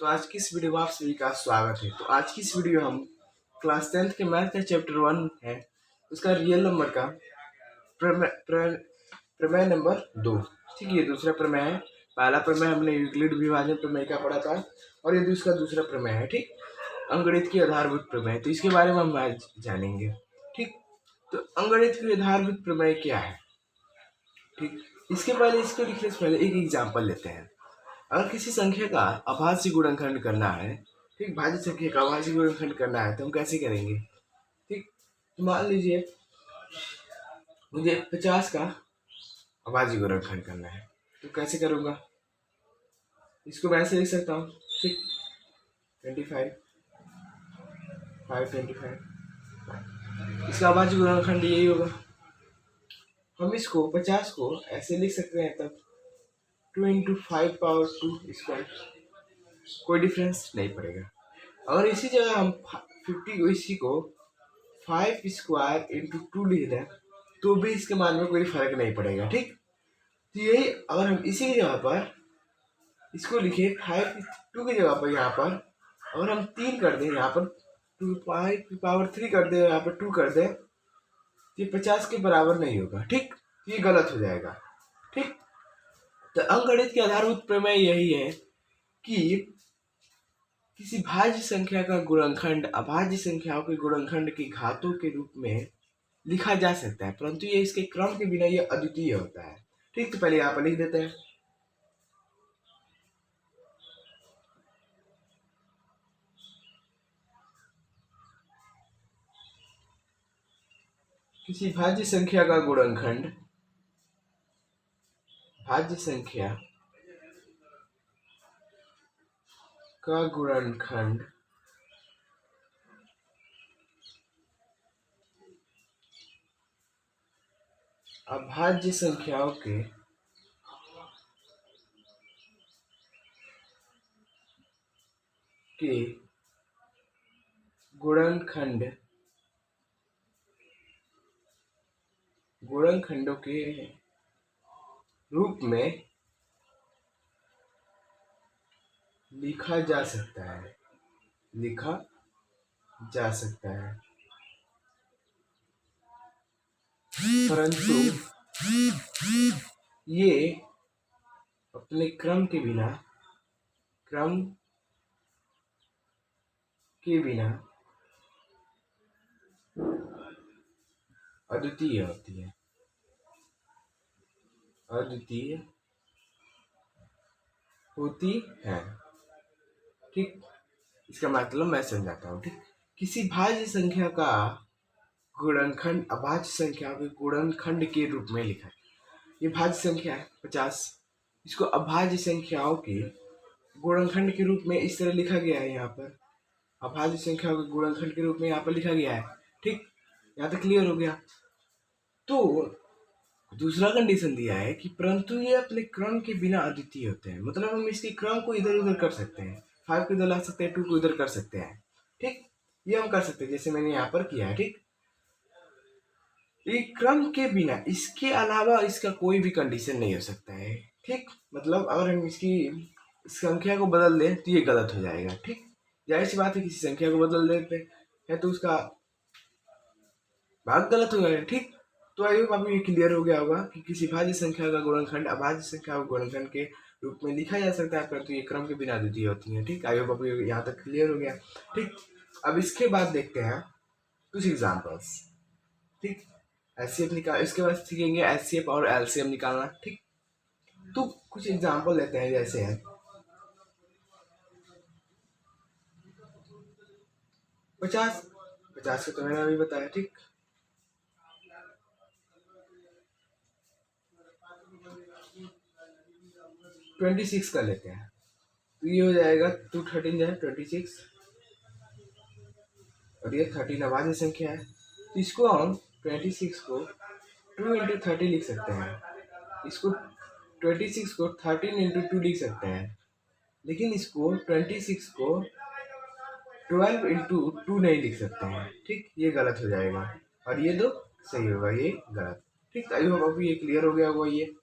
तो आज की इस वीडियो में आप सभी का स्वागत है। तो आज की इस वीडियो हम क्लास 10th के मैथ का चैप्टर 1 है, उसका रियल नंबर का प्रमेय नंबर 2। ठीक है, ये दूसरा प्रमेय है। पहला प्रमेय हमने यूक्लिड विभाजन प्रमेय का पढ़ा था और ये उसका दूसरा प्रमेय है। ठीक, अंकगणित की आधारभूत प्रमेय, तो इसके बारे में हम आज जानेंगे। ठीक, तो अंकगणित की आधारभूत प्रमेय क्या है? ठीक, इसके पहले इसको लिखने से पहले एक एग्जाम्पल लेते हैं। अगर किसी संख्या का अभाज्य गुणनखंड करना है, ठीक, भाज्य संख्या का अभाज्य गुणनखंड करना है तो हम कैसे करेंगे? ठीक, तो मान लीजिए मुझे 50 का अभाज्य गुणनखंड करना है, तो कैसे करूंगा? इसको मैं ऐसे लिख सकता हूँ। ठीक, 25 525, इसका अभाज्य गुणनखंड यही होगा। हम इसको 50 को ऐसे लिख सकते हैं, तब 2 × 5 पावर 2 स्क्वायर, कोई डिफरेंस नहीं पड़ेगा। और इसी जगह हम 50 को इसी को 5 स्क्वायर इंटू 2 लिख दें तो भी इसके मान में कोई फर्क नहीं पड़ेगा। ठीक, तो यही अगर हम इसी की जगह पर इसको लिखे 5 2 की जगह पर यहाँ पर अगर हम 3 कर दें, यहाँ पर 2 5 की पावर 3 कर दें, यहाँ पर 2 कर दें, ये 50 के बराबर नहीं होगा। ठीक, ये गलत हो जाएगा। ठीक, तो अंकगणित के आधारभूत प्रमेय यही है कि किसी भाज्य संख्या का गुणनखंड अभाज्य संख्याओं के गुणनखंड की घातों के रूप में लिखा जा सकता है, परंतु ये इसके क्रम के बिना ये अद्वितीय होता है। ठीक, तो पहले यहाँ पर लिख देते हैं। किसी भाज्य संख्या का गुणनखंड, भाज्य संख्या का गुणनखंड अभाज्य संख्याओं के गुणनखंडों के रूप में लिखा जा सकता है, परंतु ये अपने क्रम के बिना अद्वितीय होती है। ठीक, इसका मतलब मैं समझाता हूँ। ठीक, किसी भाज्य संख्या का गुणनखंड अभाज्य संख्या के गुणनखंड के रूप में लिखा है। ये भाज्य संख्या है 50, इसको अभाज्य संख्याओं के गुणनखंड के रूप में इस तरह लिखा गया है। यहाँ पर अभाज्य संख्याओं के गुणनखंड के रूप में यहाँ पर लिखा गया है। ठीक, यहाँ तक क्लियर हो गया। तो दूसरा कंडीशन दिया है कि परंतु ये अपने क्रम के बिना अद्वितीय होते हैं, मतलब हम इसके क्रम को इधर उधर कर सकते हैं, 5 को इधर ला सकते हैं, 2 को इधर कर सकते हैं। ठीक, ये हम कर सकते हैं जैसे मैंने यहाँ पर किया है। ठीक, एक क्रम के बिना इसके अलावा इसका कोई भी कंडीशन नहीं हो सकता है। ठीक, मतलब अगर हम इसकी संख्या को बदल दें तो ये गलत हो जाएगा। ठीक, जाहिर सी बात है, किसी संख्या को बदल देते हैं तो उसका भाग गलत हो जाएगा। ठीक, तो आई होप आपको ये क्लियर हो गया होगा कि किसी भाज्य संख्या का गुणनखंड अभाज्य संख्या के गुणनखंड के रूप में लिखा जा सकता है, परंतु ये क्रम के बिना अद्वितीय होती है। ठीक, आई होप आपको यहाँ तक क्लियर हो गया। ठीक, अब इसके बाद देखते हैं कुछ एग्जाम्पल्स। ठीक, एचसीएफ निकाल, इसके बाद सीखेंगे एचसीएफ और एलसीएम निकालना। ठीक, तो कुछ एग्जाम्पल लेते हैं, जैसे है 50 का तो मैंने अभी बताया। ठीक, 26 का लेते हैं, तो ये हो जाएगा 2 13 जाए 26, और ये 13 अभाज्य संख्या है, तो इसको हम 26 को 2 × 30 लिख सकते हैं, इसको 26 को 13 × 2 लिख सकते हैं, लेकिन इसको 26 को 12 × 2 नहीं लिख सकते हैं। ठीक, ये गलत हो जाएगा और ये दो सही होगा, ये गलत। ठीक, आई होप आपको ये क्लियर हो गया होगा। ये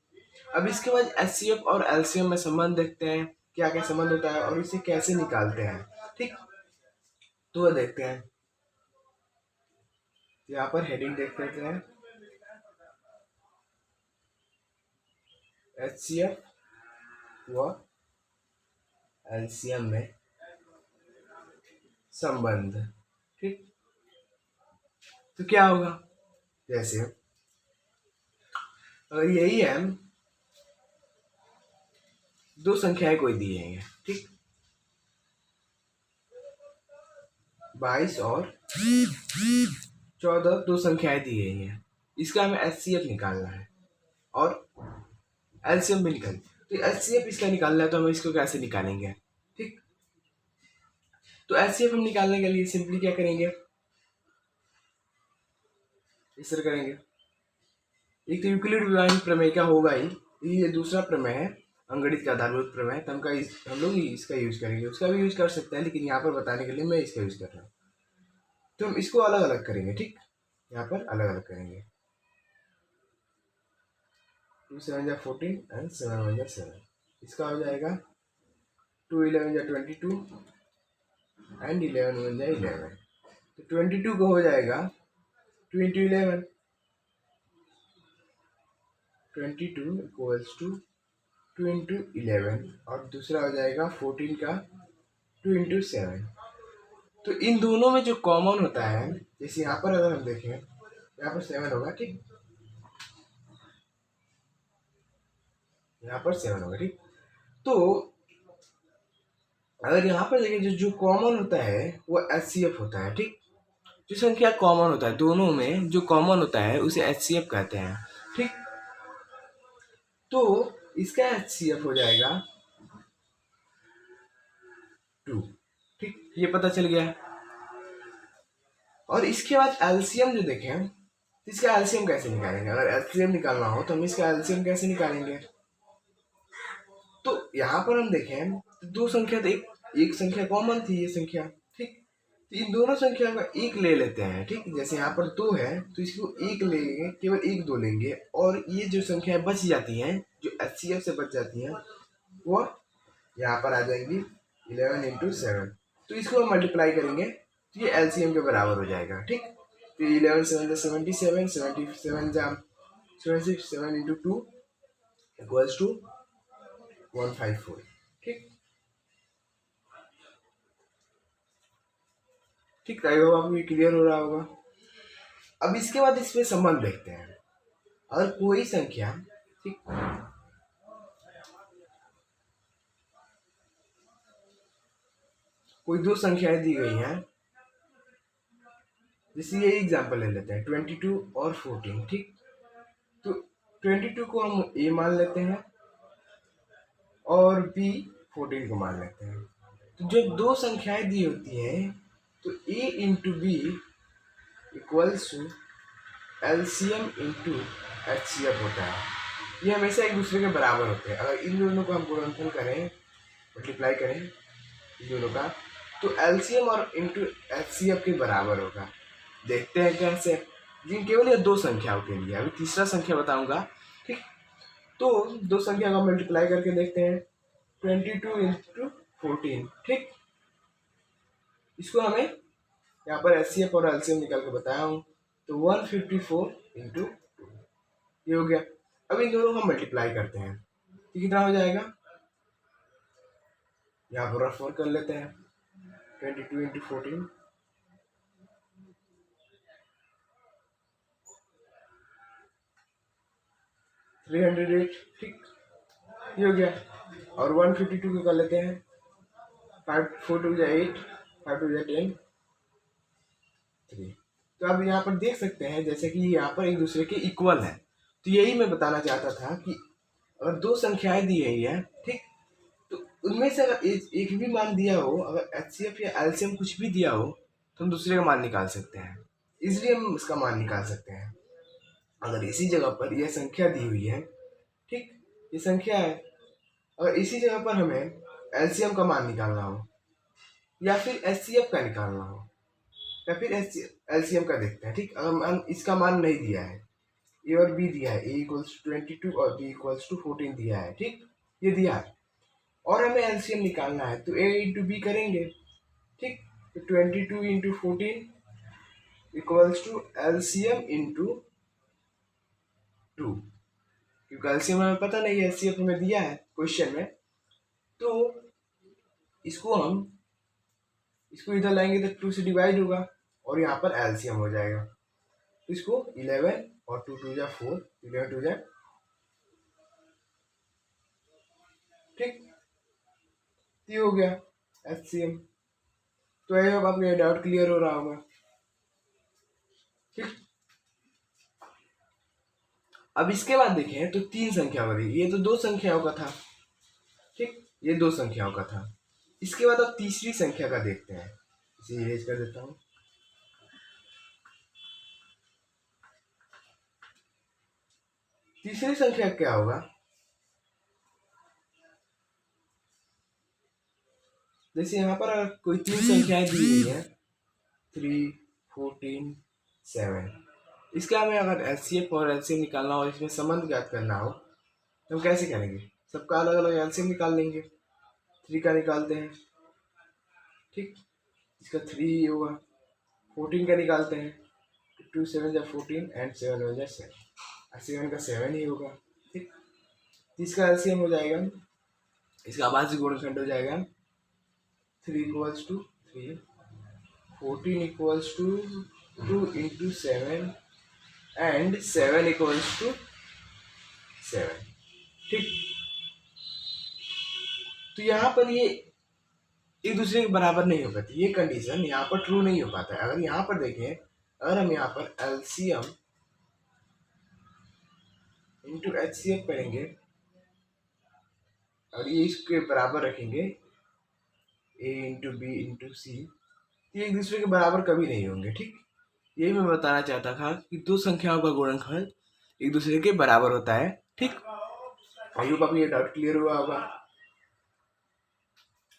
अब इसके बाद एचसीएफ और एलसीएम में संबंध देखते हैं। क्या क्या संबंध होता है और इसे कैसे निकालते हैं, ठीक। तो वो देखते हैं, यहाँ पर हेडिंग देख लेते हैं, HCF व एलसीएम में संबंध, ठीक। तो क्या होगा, जैसे अगर यही है, दो संख्याएं कोई दी है, ठीक, 22 और 14 दो संख्याएं दी गई हैं, इसका हमें HCF निकालना है और एलसीएम भी निकालना है। तो HCF इसका निकालना है, तो हम इसको कैसे निकालेंगे, ठीक। तो HCF हम निकालने के लिए सिंपली क्या करेंगे, इस तरह करेंगे। एक तो यूक्लिड विभाजन प्रमेय का होगा ही, ये दूसरा प्रमेय है अंगणित का आधारभूत प्रमेय, तो हम लोग इसका यूज करेंगे, उसका भी यूज कर सकते हैं, लेकिन यहाँ पर बताने के लिए मैं इसका यूज कर रहा हूँ। तो हम इसको अलग अलग करेंगे, ठीक, यहाँ पर अलग अलग करेंगे। 2 7 जा 14 एंड 7 1 जा 7, इसका हो जाएगा 2 11 जा 22 एंड 11 1 जा 11। तो 22 को हो जाएगा 2 into 11, 22 इक्वल्स टू 2 into 11, और दूसरा हो जाएगा 14 का 2 into 7। तो इन दोनों में जो कॉमन होता है, जैसे यहाँ पर अगर हम देखें, यहाँ पर 7 होगा, ठीक, यहाँ पर 7 होगा, ठीक। तो अगर यहाँ पर देखें, जो कॉमन होता है वो HCF होता है, ठीक। जो संख्या कॉमन होता है, दोनों में जो कॉमन होता है उसे HCF कहते हैं, ठीक। तो इसका HCF हो जाएगा 2, ठीक, ये पता चल गया। और इसके बाद एलसीएम जो देखें, तो इसका एलसीएम कैसे निकालेंगे, अगर एलसीएम निकालना हो तो हम इसका एलसीएम कैसे निकालेंगे। तो यहाँ पर हम देखें तो दो संख्या, तो एक संख्या कॉमन थी, ये संख्या, ठीक। तो इन दोनों संख्या का एक ले लेते हैं, ठीक। जैसे यहाँ पर 2 है तो इसको एक लेंगे, केवल एक 2 लेंगे, और ये जो संख्या बच जाती हैं, जो HCF से बच जाती हैं, वो यहाँ पर आ जाएंगी 11 into 7। तो इसको हम मल्टीप्लाई करेंगे तो ये LCM के बराबर हो जाएगा, ठीक। तो 11 7 जा 77, 77 जा 76, 7 into 2 इक्वल्स टू 154, ठीक। ठीक, आई होप आपको ये क्लियर हो रहा होगा। अब इसके बाद इसमें संबंध देखते हैं। अगर कोई संख्या, ठीक, कोई दो संख्याएं दी गई हैं, जैसे ये एग्जांपल ले लेते हैं 22 और 14, ठीक। तो 22 को हम A मान लेते हैं और B 14 को मान लेते हैं। तो जब दो संख्याएं दी होती हैं तो A into B equals to LCM into HCF होता है। ये हमेशा एक दूसरे के बराबर होते हैं। अगर इन दोनों को हम गुणनफल करें, मल्टीप्लाई करें इन दोनों का, तो एलसीएम और इंटू HCF के बराबर होगा। देखते हैं कैसे, जिन केवल ये दो संख्याओं के लिए, अभी तीसरा संख्या बताऊंगा, ठीक। तो दो संख्या का मल्टीप्लाई करके देखते हैं, 22 इंटू 14, ठीक। इसको हमें यहाँ पर HCF और एलसीएम निकाल के बताया हूँ, तो 154 इंटू 2 ये हो गया। अब इन दोनों को मल्टीप्लाई करते हैं तो कितना हो जाएगा, यहाँ पर रफ कर लेते हैं, 22 इंटू 14 308, ठीक, ये हो गया। और 152 को कर लेते हैं, 5 4 2 जा 8, 5 2 जा 10, 3। तो अब यहाँ पर देख सकते हैं जैसे कि यहाँ पर एक दूसरे के इक्वल है। तो यही मैं बताना चाहता था कि अगर दो संख्याएं दी गई है, ठीक, तो उनमें से अगर एक भी मान दिया हो, अगर HCF या LCM कुछ भी दिया हो, तो हम दूसरे का मान निकाल सकते हैं, इसलिए हम इसका मान निकाल सकते हैं। अगर इसी जगह पर यह संख्या दी हुई है, ठीक, ये संख्या है, अगर इसी जगह पर हमें LCM का मान निकालना हो या फिर HCF का निकालना हो या फिर LCM का देखते हैं, ठीक। अगर इसका मान नहीं दिया है, A और B दिया है, A इक्वल्स टू 22 और B इक्वल्स टू 14 दिया है, ठीक, ये दिया है, और हमें एलसीएम निकालना है, तो ए इंटू बी करेंगे। ठीक, तो 22 into 14 equals to LCM into 2, क्योंकि एलसीएम हमें पता नहीं है, एलसीएम हमें दिया है क्वेश्चन में, तो इसको इधर लाएंगे तो 2 से डिवाइड होगा और यहाँ पर एलसीएम हो जाएगा। तो इसको 11 और 2 2 जा 4, 11 2 जा, ठीक, ये हो गया एलसीएम। तो आई होप आपको डाउट क्लियर हो रहा होगा। ठीक, अब इसके बाद देखें तो 3 संख्या बनी, ये तो 2 संख्याओं का था। ठीक, ये 2 संख्याओं का था। इसके बाद अब तीसरी संख्या का देखते हैं, इसे इरेज कर देता हूं। तीसरी संख्या क्या होगा, जैसे यहाँ पर कोई 3 संख्याएं दी हुई है 3, 14, 7, इसका हमें अगर एचसीएफ और एलसीएम निकालना हो, इसमें संबंध ज्ञात करना हो, तो हम कैसे करेंगे? सबका अलग अलग एलसीएम निकाल लेंगे। 3 का निकालते हैं, ठीक, इसका 3 होगा। 14 का निकालते हैं, 2 7 जा 14 एंड 7 हो जाए 7, 7 का 7 ही होगा। ठीक, इसका एलसीएम हो जाएगा, इसका आभाज्य गुणनखंड हो जाएगा 3 equals to 3, 14 equals to 2 into 7 and 7 equals to 7। ठीक, तो यहाँ पर ये एक दूसरे के बराबर नहीं हो पाती, ये कंडीशन यहाँ पर ट्रू नहीं हो पाता है। अगर यहाँ पर देखें, अगर हम यहाँ पर एलसीएम इंटू एचसीएफ करेंगे और ये इसके बराबर रखेंगे ए इंटू बी इंटू सी, ये एक दूसरे के बराबर कभी नहीं होंगे। ठीक, यही मैं बताना चाहता था कि 2 संख्याओं का गुणनखंड एक दूसरे के बराबर होता है। ठीक, आई होप आपको ये डाउट क्लियर हुआ होगा।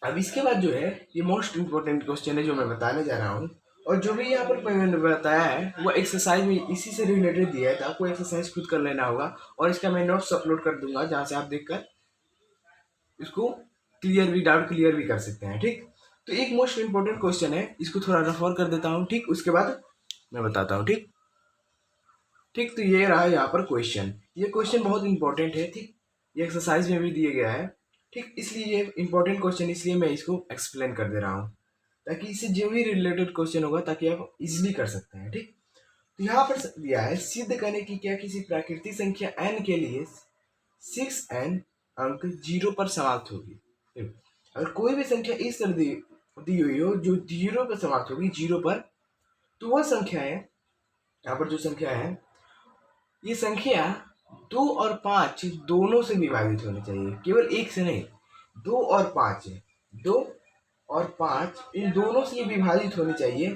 अब इसके बाद जो है ये मोस्ट इम्पोर्टेंट क्वेश्चन है जो मैं बताने जा रहा हूँ, और जो भी यहाँ पर मैंने बताया है वो एक्सरसाइज में इसी से रिलेटेड दिया है, तो आपको एक्सरसाइज खुद कर लेना होगा और इसका मैं नोट्स अपलोड कर दूंगा जहाँ से आप देखकर इसको क्लियर भी, डाउट क्लियर भी कर सकते हैं। ठीक, तो एक मोस्ट इम्पोर्टेंट क्वेश्चन है, इसको थोड़ा रेफर कर देता हूँ, ठीक, उसके बाद मैं बताता हूँ। ठीक, तो ये रहा यहाँ पर क्वेश्चन, ये क्वेश्चन बहुत इंपॉर्टेंट है। ठीक, ये एक्सरसाइज में भी दिया गया है। ठीक, इसलिए ये इंपॉर्टेंट क्वेश्चन, इसलिए मैं इसको एक्सप्लेन कर दे रहा हूँ ताकि इससे जो भी रिलेटेड क्वेश्चन होगा ताकि आप इजिली कर सकते हैं। ठीक, तो यहाँ पर दिया है सिद्ध करने की क्या किसी प्राकृतिक संख्या n के लिए 6n अंक 0 पर समाप्त होगी। अगर कोई भी संख्या इस तरह दी हुई हो जो 0 पर समाप्त होगी, 0 पर, तो वह संख्या है, यहाँ पर जो संख्या है, ये संख्या 2 और 5 दोनों से विभाजित होनी चाहिए, केवल एक से नहीं। 2 और 5 है, 2 और 5 इन दोनों से ये विभाजित होनी चाहिए,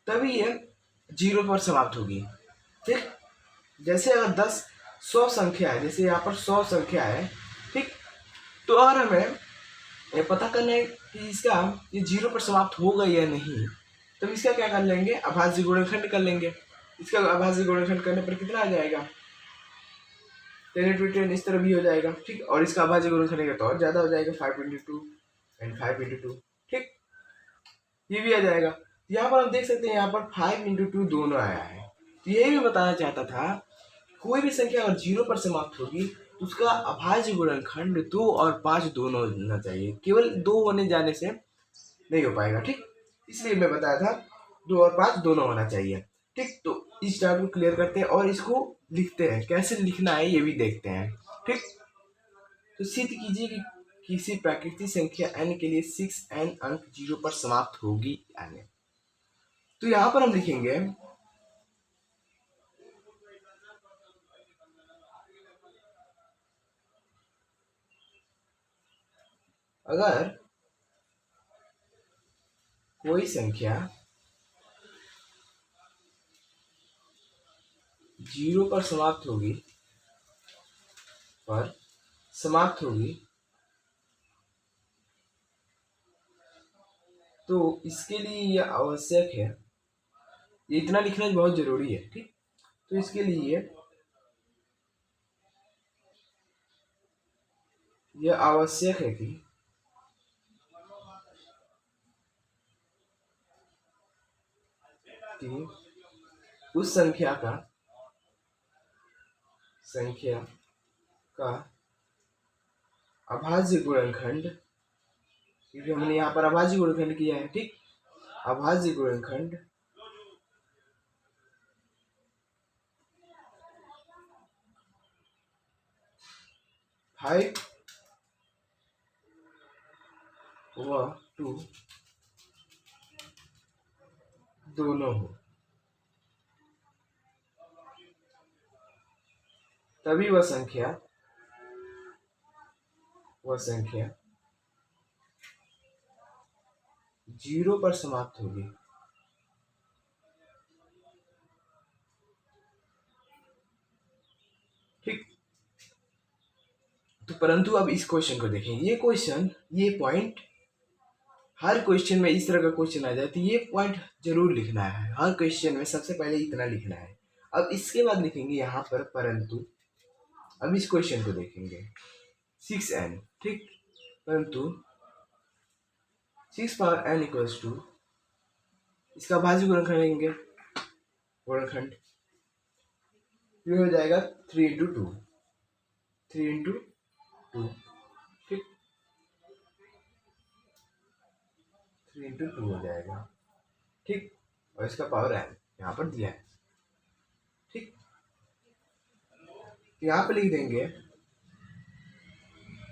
तभी ये 0 पर समाप्त होगी। ठीक, जैसे अगर 10 100 संख्या है, जैसे यहाँ पर 100 संख्या है, ठीक, तो अगर हमें ये पता करना है कि इसका ये 0 पर समाप्त होगा या नहीं, तो इसका क्या कर लेंगे, अभाज्य गुणनखंड कर लेंगे। इसका अभाज्य गुणनखंड करने पर कितना आ जाएगा, 10 into 10 इस तरह भी हो जाएगा। ठीक, और इसका अभाज्य गुणनखंड करेंगे तो और ज़्यादा हो जाएगा, 5 into 2 एंड 5 into 2। ठीक, ये भी आ जाएगा। यहाँ पर हम देख सकते हैं यहाँ पर 5 into 2 दोनों आया है। तो यही मैं बताना चाहता था, कोई भी संख्या अगर 0 पर समाप्त होगी तो उसका अभाज्य गुणनखंड 2 और 5 दोनों होना चाहिए, केवल 2 होने जाने से नहीं हो पाएगा। ठीक, इसलिए मैं बताया था 2 और 5 दोनों होना चाहिए। ठीक, तो इस डाउट को क्लियर करते हैं और इसको लिखते हैं, कैसे लिखना है ये भी देखते हैं। ठीक, तो सिद्ध कीजिए कि किसी प्राकृतिक संख्या n के लिए 6n अंक 0 पर समाप्त होगी यानी, तो यहां पर हम लिखेंगे अगर कोई संख्या 0 पर समाप्त होगी तो इसके लिए यह आवश्यक है, ये इतना लिखना बहुत जरूरी है। ठीक, तो इसके लिए यह आवश्यक है कि कि उस संख्या का अभाज्य गुणनखंड, क्योंकि हमने यहाँ पर अभाज्य गुणनखंड किया है, ठीक। अभाज्य गुणनखंड 5 व 2 दोनों हो, तभी वह संख्या 0 पर समाप्त होगी। ठीक। तो परंतु अब इस क्वेश्चन को देखें। ये पॉइंट हर क्वेश्चन में इस तरह का क्वेश्चन आ जाए तो ये पॉइंट जरूर लिखना है। हर क्वेश्चन में सबसे पहले इतना लिखना है। अब इसके बाद लिखेंगे यहाँ पर परंतु। अब इस क्वेश्चन को देखेंगे 6n, ठीक। परंतु 6 पावर n इक्वल्स टू, इसका भाज्य गुणनखंड लेंगे, गुणनखंड ये हो जाएगा 3 इंटू 2, ठीक। 3 इंटू 2 हो जाएगा, ठीक। और इसका पावर n यहाँ पर दिया है, ठीक। यहाँ पर लिख देंगे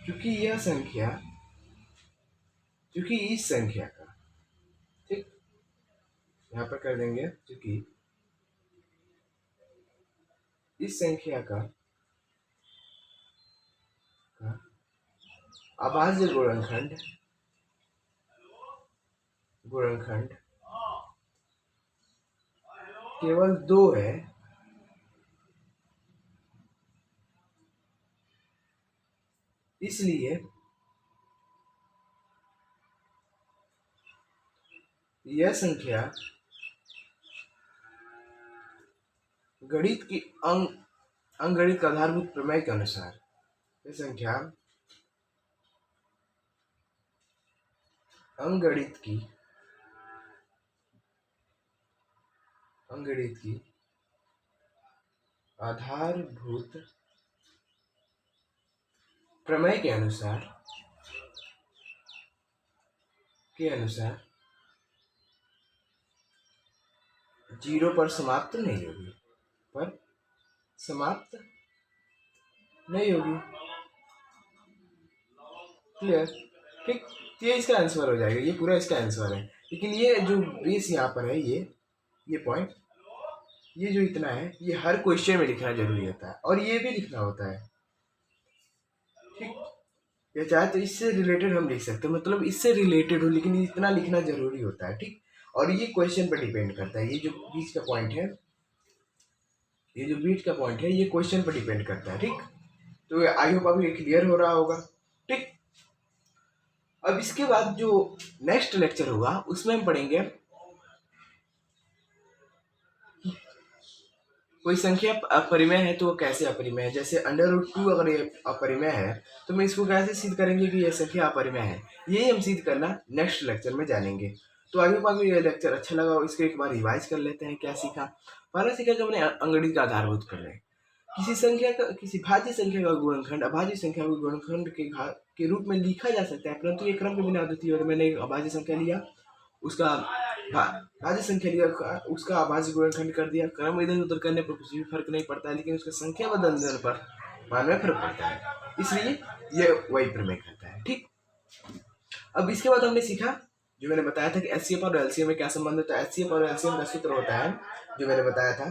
क्योंकि यह संख्या, क्योंकि इस संख्या का, ठीक। यहाँ पर कर देंगे क्योंकि इस संख्या का अभाज्य गुणनखंड केवल 2 है, इसलिए यह संख्या गणित की अंकगणित का आधारभूत प्रमेय के अनुसार, यह संख्या अंकगणित की आधारभूत प्रमेय के अनुसार 0 पर समाप्त नहीं होगी, क्लियर, ठीक। ये इसका आंसर हो जाएगा, ये पूरा इसका आंसर है। लेकिन ये जो बेस यहाँ पर है, ये पॉइंट, ये जो इतना है, ये हर क्वेश्चन में लिखना जरूरी होता है और ये भी लिखना होता है, ठीक। या चाहे तो इससे रिलेटेड हम लिख सकते हैं, मतलब इससे रिलेटेड हो, लेकिन इतना लिखना जरूरी होता है, ठीक। और ये क्वेश्चन पर डिपेंड करता है। ये जो बीच का पॉइंट है, ये क्वेश्चन पर डिपेंड करता है, ठीक। तो आई होप आपको क्लियर हो रहा होगा, ठीक। अब इसके बाद जो नेक्स्ट लेक्चर होगा उसमें हम पढ़ेंगे कोई संख्या अपरिमेय है तो वो कैसे अपरिमेय है। जैसे √2 अगर ये अपरिमेय है तो मैं इसको कैसे सिद्ध करेंगे कि यह संख्या अपरिमेय है, यही हम सिद्ध करना नेक्स्ट लेक्चर में जानेंगे। तो आगे आपको ये लेक्चर अच्छा लगा हो, इसको एक बार रिवाइज कर लेते हैं। क्या सीखा? पहला सीखा कि हमने अंकगणित का आधारभूत कर रहे, किसी भाज्य संख्या का गुणनखंड अभाज्य संख्या के गुणनखंड के रूप में लिखा जा सकता है, परंतु ये क्रम के बिना अद्वितीय। और मैंने एक अभाज्य संख्या लिया, उसका भाज्य संख्या लिया, उसका अभाज्य गुणनखंड कर दिया। क्रम इधर उधर करने पर कुछ भी फर्क नहीं पड़ता है, लेकिन उसका संख्या बदलने पर मान में फर्क पड़ता है, इसलिए ये वही प्रमेय करता है, ठीक। अब इसके बाद हमने सीखा जो मैंने बताया था कि एचसीएफ और एलसीएम में क्या संबंध होता है। एचसीएफ और एलसीएम का सूत्र होता है जो मैंने बताया था,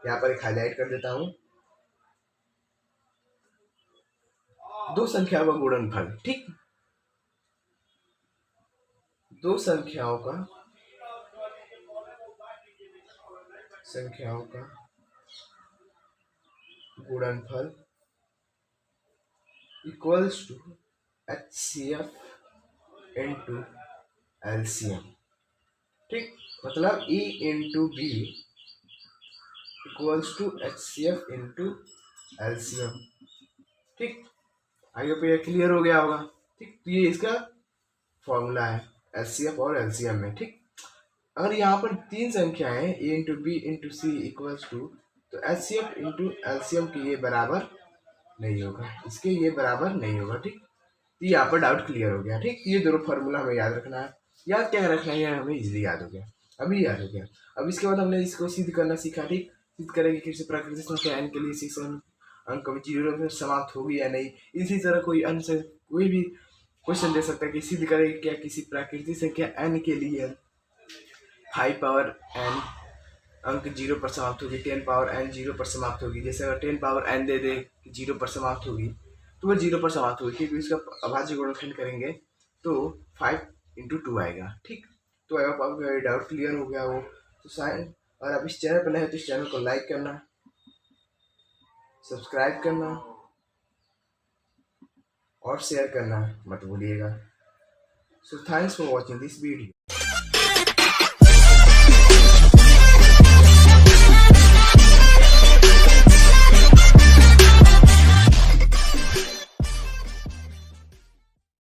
यहाँ पर एक हाईलाइट कर देता हूँ, दो संख्याओं का गुणनफल, ठीक। दो संख्याओं का गुणनफल equals to HCF into LCM, ठीक। मतलब E into B equals to HCF into LCM, ठीक। आगे पे क्लियर हो गया होगा, ठीक। तो ये इसका फॉर्मूला है एचसीएफ और एलसीएम में, ठीक। अगर यहाँ पर तीन संख्याएं a into B into C equals to, तो एचसीएफ इंटू एलसीएम के ये बराबर नहीं होगा, इसके ये बराबर नहीं होगा। ठीक, तो यहाँ पर डाउट क्लियर हो गया। ठीक, ये दोनों फार्मूला हमें याद रखना है। याद क्या रखना है, हमें इजीली याद हो गया, अभी याद हो गया। अब इसके बाद हमने इसको सिद्ध करना सीखा। ठीक, सिद्ध करेंगे किसी प्राकृतिक संख्या n के लिए 6 अंक में 0 में समाप्त होगी या नहीं। इसी तरह कोई अन्य कोई भी क्वेश्चन दे सकता है कि सिद्ध करेंगे क्या किसी प्राकृतिक संख्या n के लिए 5 पावर n अंक 0 पर समाप्त होगी, 10 पावर n 0 पर समाप्त होगी। जैसे अगर 10 पावर n दे दे 0 पर समाप्त होगी, तो वह 0 पर समाप्त होगी, क्योंकि इसका अभाज्य गुणनखंड करेंगे तो 5 इंटू 2 आएगा। ठीक, तो आई होप आपका डाउट क्लियर हो गया हो। तो शायद, और आप इस चैनल पर नए हो तो इस चैनल को लाइक करना, सब्सक्राइब करना और शेयर करना मत भूलिएगा। So thanks for watching this video.